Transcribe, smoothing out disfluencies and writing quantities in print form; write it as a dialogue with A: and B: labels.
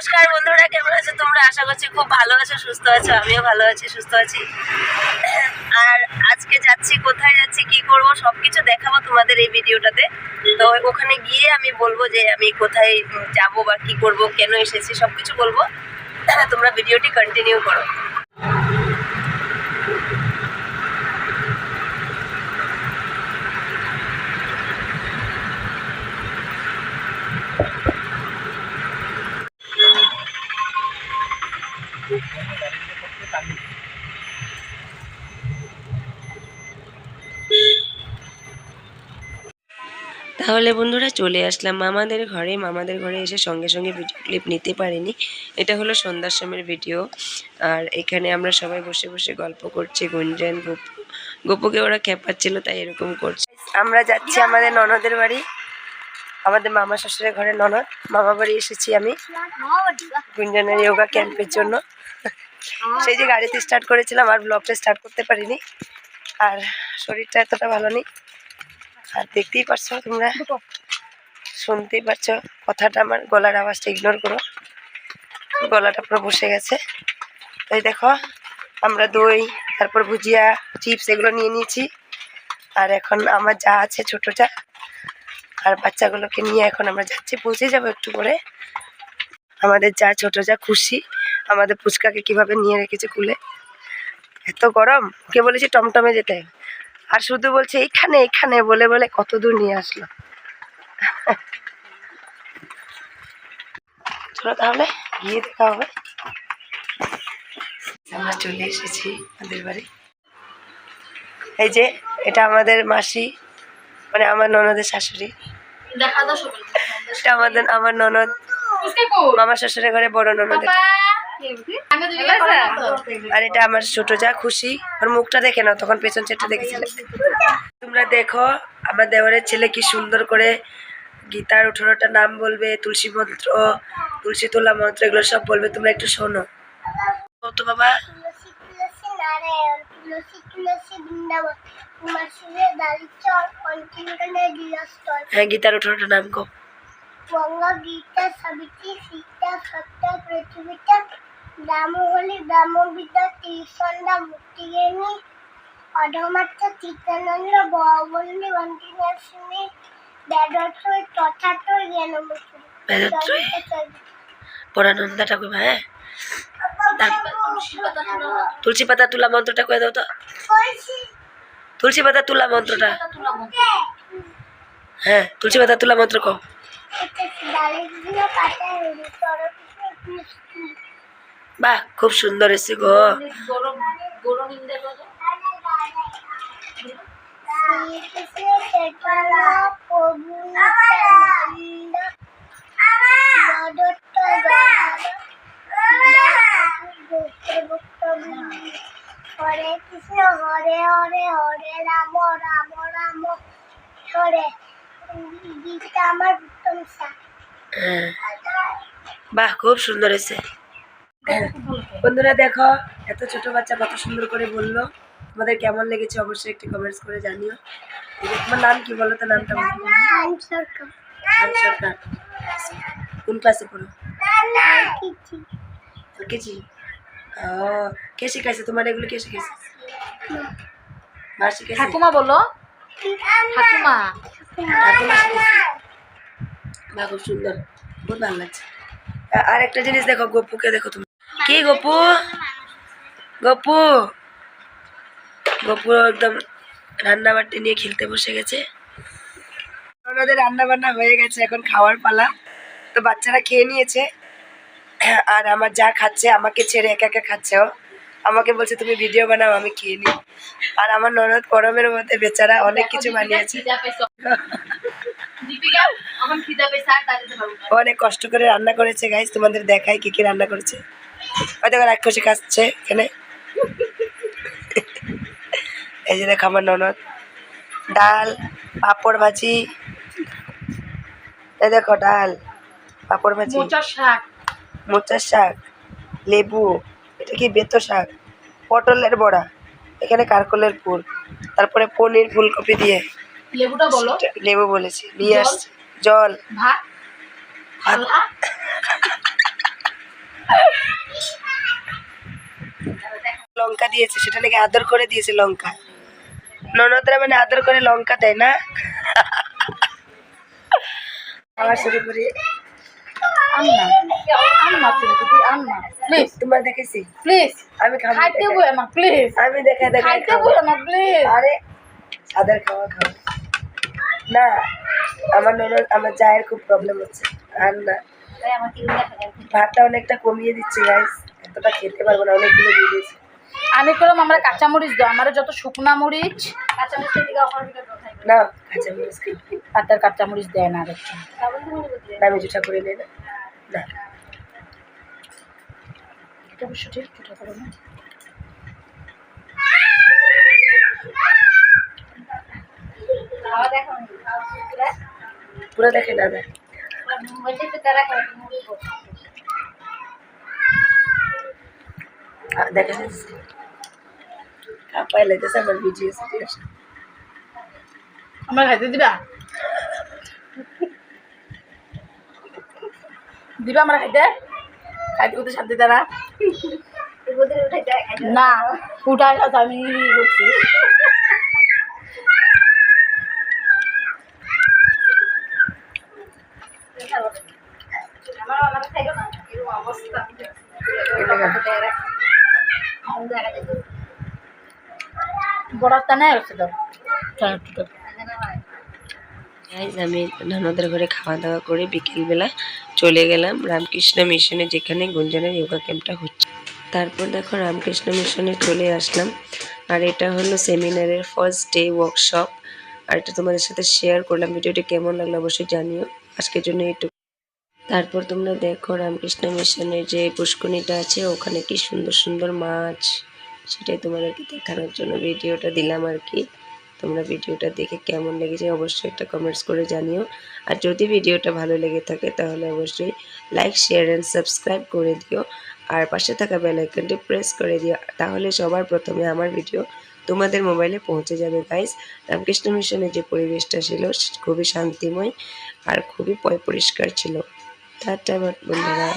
A: নমস্কার বন্ধুরা, কেমন আছো তোমরা? আশা করছি খুব ভালো আছো, সুস্থ আছো। আমিও ভালো আছি, সুস্থ আছি। আর আজকে যাচ্ছি, কোথায় যাচ্ছি, কি করব, সবকিছু দেখাবো তোমাদের এই ভিডিওটাতে। তো ওখানে গিয়ে আমি বলবো যে আমি কোথায় যাব বা কি করব, কেন এসেছি, সবকিছু বলবো। তোমরা ভিডিওটি কন্টিনিউ করো। তাহলে বন্ধুরা চলে আসলাম মামাদের ঘরে। মামাদের ঘরে এসে সঙ্গে সঙ্গে ভিডিও ক্লিপ নিতে পারিনি। এটা হলো সন্ধ্যার সময়ের ভিডিও। আর এখানে আমরা সবাই বসে বসে গল্প করছি। গুঞ্জন, গপুকে ওরা খেপাচ্ছিল, তাই এরকম করছে। আমরা যাচ্ছি আমাদের ননদের বাড়ি, আমাদের মামা শ্বশুরের ঘরে ননদ। মামা বাড়ি এসেছি আমি গুঞ্জনের যোগা ক্যাম্পের জন্য। সেই যে গাড়িতে স্টার্ট করেছিলাম, আর ব্লগটা স্টার্ট করতে পারিনি। আর শরীরটা এতটা ভালো নেই। আর দেখতেই পারছো তোমরা, শুনতেই পারছো কথাটা, আমার গলার আওয়াজটা ইগনোর করো, গলাটা পুরো বসে গেছে। তাই দেখো, আমরা দই, তারপর ভুজিয়া, চিপস এগুলো নিয়ে নিয়েছি। আর এখন আমার যা আছে, ছোট যা আর বাচ্চাগুলোকে নিয়ে এখন আমরা যাচ্ছি, পৌঁছে যাবো একটু করে। আমাদের যা ছোট যা খুশি, আমাদের ফুচকাকে কিভাবে নিয়ে রেখেছে খুলে। এত গরম, ওকে বলেছি টমটমে যেতে, আর শুধু বলছে এইখানে এখানে বলে বলে কত দূর নিয়ে আসলো। চলো তাহলে গিয়ে দেখা হবে। আমরা চলে এসেছি আমাদের বাড়ি। এই যে এটা আমাদের মাসি, মানে আমার ননদের শাশুড়ি। এটা আমার ননদ, মামা শ্বশুরের ঘরে বড় ননদ। আর এটা আমার ছোট যা খুশি, ওর মুখটা দেখে নাও, তখন পেছন চেটে দেখেছিলে। তোমরা দেখো আমার দেওয়ারের ছেলে কি সুন্দর করে গীতার 18টা নাম বলবে, তুলসী মন্ত্র, তুলসী তোলা মন্ত্র, এগুলো সব বলবে। তোমরা একটু শোনো তো বাবা। হ্যাঁ, গীতার 18টা নাম কো। গঙ্গা, গীতা, সাবিত্রী, সীতা, সত্য, পৃথিবীটা, ব্রাহ্মণী, ব্রাহ্মবিদ্যা, ত্রিসন্ধ্যা, মুক্তিগেনী, অধমাত্র, চিত্তানন্দ, ববন্দি, বন্দিনাশিনী, বেদত্রয়, তথাত্রয়, জ্ঞানমূর্তি, পরানন্দা ঠাকুর। হ্যাঁ, তুলসী পাতা তুলা মন্ত্রটা কয়ে দাও তো। তুলসী পাতা তুলা মন্ত্রটা, হ্যাঁ তুলসী পাতা তুলা মন্ত্র কও। বাহ, খুব সুন্দর এসে গো। হরে কৃষ্ণ হরে হরে, হরে রাম রাম রাম হরে। গীতা আমার উত্তম সার। বাহ, খুব সুন্দর এসে। বন্ধুরা দেখো, এত ছোট বাচ্চা কত সুন্দর করে বললো। তোমাদের কেমন লেগেছে অবশ্যই একটি কমেন্টস করে জানিও। তোমার নাম কি বলো তো? নামটা সরকার। কোন ক্লাসে পড়ো? কেজি। ও, কে শিখাইছে তোমার এগুলো? কে শিখাইছে? মা শিখাইছে। ঠাকুমা বলো, ঠাকুমা। ঠাকুমা শিখাইছে। মা, খুব সুন্দর, বহুত ভালো লাগছে। আর একটা জিনিস দেখো, গপুকে দেখো তুমি। কি গপু? গপু গপু একদম রান্না বাটি নিয়ে খেলতে বসে গেছে। ওনাদের রান্না বান্না হয়ে গেছে, এখন খাওয়ার পালা। তো বাচ্চারা খেয়ে নিয়েছে, আর আমার যা খাচ্ছে, আমাকে ছেড়ে একা একা খাচ্ছে। ও আমাকে বলছে তুমি ভিডিও বানাও, আমি খেয়ে নিই। আর আমার ননদ গরমের মধ্যে বেচারা অনেক কিছু বানিয়েছে, অনেক কষ্ট করে রান্না করেছে। গাইস তোমাদের দেখাই কি কি রান্না করেছে। হয়তো রাক্ষসী খাচ্ছে এখানে। এই যে দেখো আমার ননদ, ডাল, পাঁপড় ভাজি। এই দেখো ডাল, পাঁপড় ভাজি, মোচার শাক, লেবু, এটা কি বেতো শাক, পটলের বড়া, এখানে কারকলের ফুল, তারপরে পনির ফুলকপি দিয়ে। লেবুটা বলো। লেবু বলেছি, নিয়ে আসছে। জল, ভাত, দিয়েছে, সেটা নাকি আদর করে দিয়েছে লঙ্কা। ননদরা মানে আদর করে লঙ্কা দেয় না? আবার শুরু করি। তোমার দেখেছি প্লিজ, আমি খাইতে বই না প্লিজ, আমি দেখাই খাইতে বই না প্লিজ। আরে সাদের খাওয়া খাওয়া না, আমার ননদ আমার জায়ের খুব প্রবলেম হচ্ছে, আর না ভাতটা অনেকটা কমিয়ে দিচ্ছে গাইস, এতটা খেতে পারবো না, অনেকগুলো দিয়ে দিয়েছে। আমি করলাম আমরা কাঁচামরিচ দাও, আমার যত শুকনা মরিচ না, কাঁচামরিচ আর তার কাঁচামরিচ দেয় না, আমি যেটা করে নেই না না এটা অবশ্য ঠিক, যেটা করো না পুরো দেখে না দেখ দেখা যাচ্ছে কাপাই লাগতেছে আমার ভিডিও। আমার খাইতে দিবা দিবা আমরা খাইতে খাইতে করতে শান্তি দেয় না উঠাই আমি করছি। বড়টা নেই হচ্ছে তো আমি ননদের ঘরে খাওয়া দাওয়া করে বিকেলবেলা চলে গেলাম রামকৃষ্ণ মিশনে, যেখানে গুঞ্জনের যোগা ক্যাম্পটা হচ্ছে। তারপর দেখো রামকৃষ্ণ মিশনে চলে আসলাম, আর এটা হলো সেমিনারের ফার্স্ট ডে ওয়ার্কশপ, আর এটা তোমাদের সাথে শেয়ার করলাম। ভিডিওটি কেমন লাগলো অবশ্যই জানিও, আজকের জন্য একটু। তারপর তোমরা দেখো রামকৃষ্ণ মিশনের যে পুষ্করিণীটা আছে, ওখানে কি সুন্দর সুন্দর মাছ, সেটাই তোমাদেরকে দেখানোর জন্য ভিডিওটা দিলাম আর কি। তোমরা ভিডিওটা দেখে কেমন লেগেছে অবশ্যই একটা কমেন্টস করে জানিও, আর যদি ভিডিওটা ভালো লেগে থাকে তাহলে অবশ্যই লাইক শেয়ার অ্যান্ড সাবস্ক্রাইব করে দিও, আর পাশে থাকা বেল আইকনটি প্রেস করে দিও, তাহলে সবার প্রথমে আমার ভিডিও তোমাদের মোবাইলে পৌঁছে যাবে গাইস। রামকৃষ্ণ মিশনের যে পরিবেশটা ছিল খুবই শান্তিময় আর খুবই পরিষ্কার ছিল। টাটা বন্ধুরা।